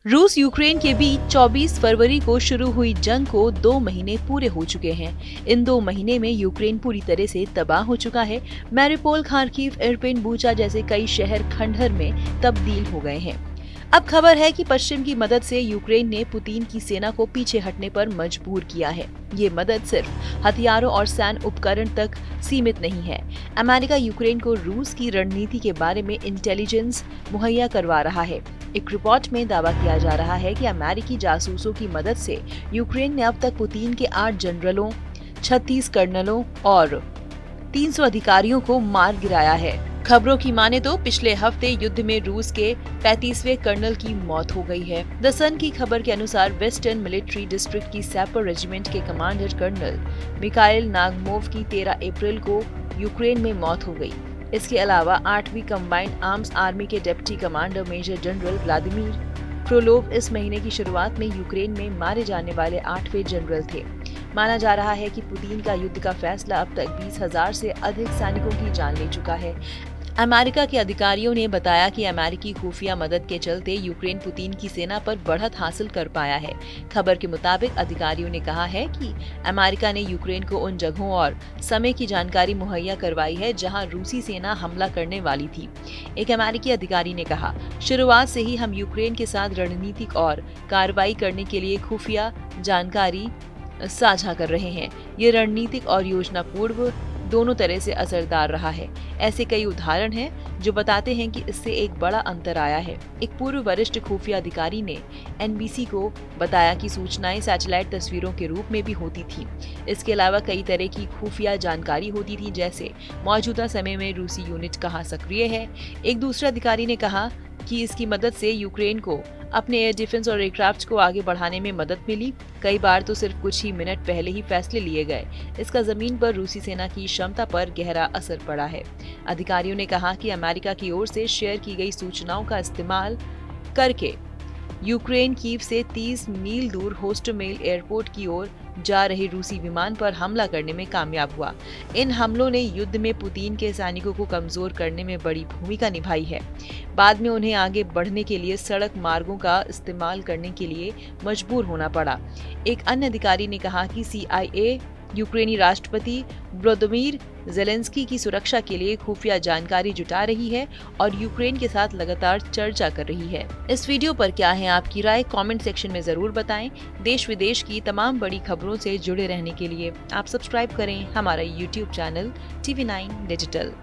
रूस यूक्रेन के बीच 24 फरवरी को शुरू हुई जंग को 2 महीने पूरे हो चुके हैं। इन 2 महीने में यूक्रेन पूरी तरह से तबाह हो चुका है। मैरिपोल, खार्किव, इरपिन, बूचा जैसे कई शहर खंडहर में तब्दील हो गए हैं। अब खबर है कि पश्चिम की मदद से यूक्रेन ने पुतिन की सेना को पीछे हटने पर मजबूर किया है। ये मदद सिर्फ हथियारों और सैन्य उपकरण तक सीमित नहीं है। अमेरिका यूक्रेन को रूस की रणनीति के बारे में इंटेलिजेंस मुहैया करवा रहा है। एक रिपोर्ट में दावा किया जा रहा है कि अमेरिकी जासूसों की मदद से यूक्रेन ने अब तक पुतिन के 8 जनरलों, 36 कर्नलों और 300 अधिकारियों को मार गिराया है। खबरों की माने तो पिछले हफ्ते युद्ध में रूस के 35वें कर्नल की मौत हो गई है। द सन की खबर के अनुसार वेस्टर्न मिलिट्री डिस्ट्रिक्ट की सैपर रेजिमेंट के कमांडर कर्नल मिखाइल नागमोव की 13 अप्रैल को यूक्रेन में मौत हो गई। इसके अलावा 8वीं कंबाइंड आर्म्स आर्मी के deputy commander major general Vladimir Frolov इस महीने की शुरुआत में यूक्रेन में मारे जाने वाले 8वें जनरल थे। माना जा रहा है कि पुतिन का युद्ध का फैसला अब तक 20,000 से अधिक सैनिकों की जान ले चुका है। अमेरिका के अधिकारियों ने बताया कि अमेरिकी खुफिया मदद के चलते यूक्रेन पुतिन की सेना पर बढ़त हासिल कर पाया है। खबर के मुताबिक अधिकारियों ने कहा है कि अमेरिका ने यूक्रेन को उन जगहों और समय की जानकारी मुहैया करवाई है जहां रूसी सेना हमला करने वाली थी। एक अमेरिकी अधिकारी ने कहा, शुरुआत से ही हम यूक्रेन के साथ रणनीतिक और कार्रवाई करने के लिए खुफिया जानकारी साझा कर रहे हैं। ये रणनीतिक और योजना पूर्व दोनों तरह से असरदार रहा है। ऐसे कई उदाहरण हैं जो बताते हैं कि इससे एक बड़ा अंतर आया है। एक पूर्व वरिष्ठ खुफिया अधिकारी ने NBC को बताया कि सूचनाएं सैटेलाइट तस्वीरों के रूप में भी होती थी। इसके अलावा कई तरह की खुफिया जानकारी होती थी, जैसे मौजूदा समय में रूसी यूनिट कहाँ सक्रिय है। एक दूसरे अधिकारी ने कहा कि इसकी मदद से यूक्रेन को अपने एयर डिफेंस और एयरक्राफ्ट को आगे बढ़ाने में मदद मिली। कई बार तो सिर्फ कुछ ही मिनट पहले ही फैसले लिए गए। इसका जमीन पर रूसी सेना की क्षमता पर गहरा असर पड़ा है। अधिकारियों ने कहा कि अमेरिका की ओर से शेयर की गई सूचनाओं का इस्तेमाल करके यूक्रेन कीव से 30 मील दूर होस्टोमेल एयरपोर्ट की ओर जा रहे रूसी विमान पर हमला करने में कामयाब हुआ। इन हमलों ने युद्ध में पुतिन के सैनिकों को कमजोर करने में बड़ी भूमिका निभाई है। बाद में उन्हें आगे बढ़ने के लिए सड़क मार्गों का इस्तेमाल करने के लिए मजबूर होना पड़ा। एक अन्य अधिकारी ने कहा कि CIA यूक्रेनी राष्ट्रपति व्लादिमीर ज़ेलेंस्की की सुरक्षा के लिए खुफिया जानकारी जुटा रही है और यूक्रेन के साथ लगातार चर्चा कर रही है। इस वीडियो पर क्या है आपकी राय, कमेंट सेक्शन में जरूर बताएं। देश विदेश की तमाम बड़ी खबरों से जुड़े रहने के लिए आप सब्सक्राइब करें हमारा YouTube चैनल TV9 डिजिटल।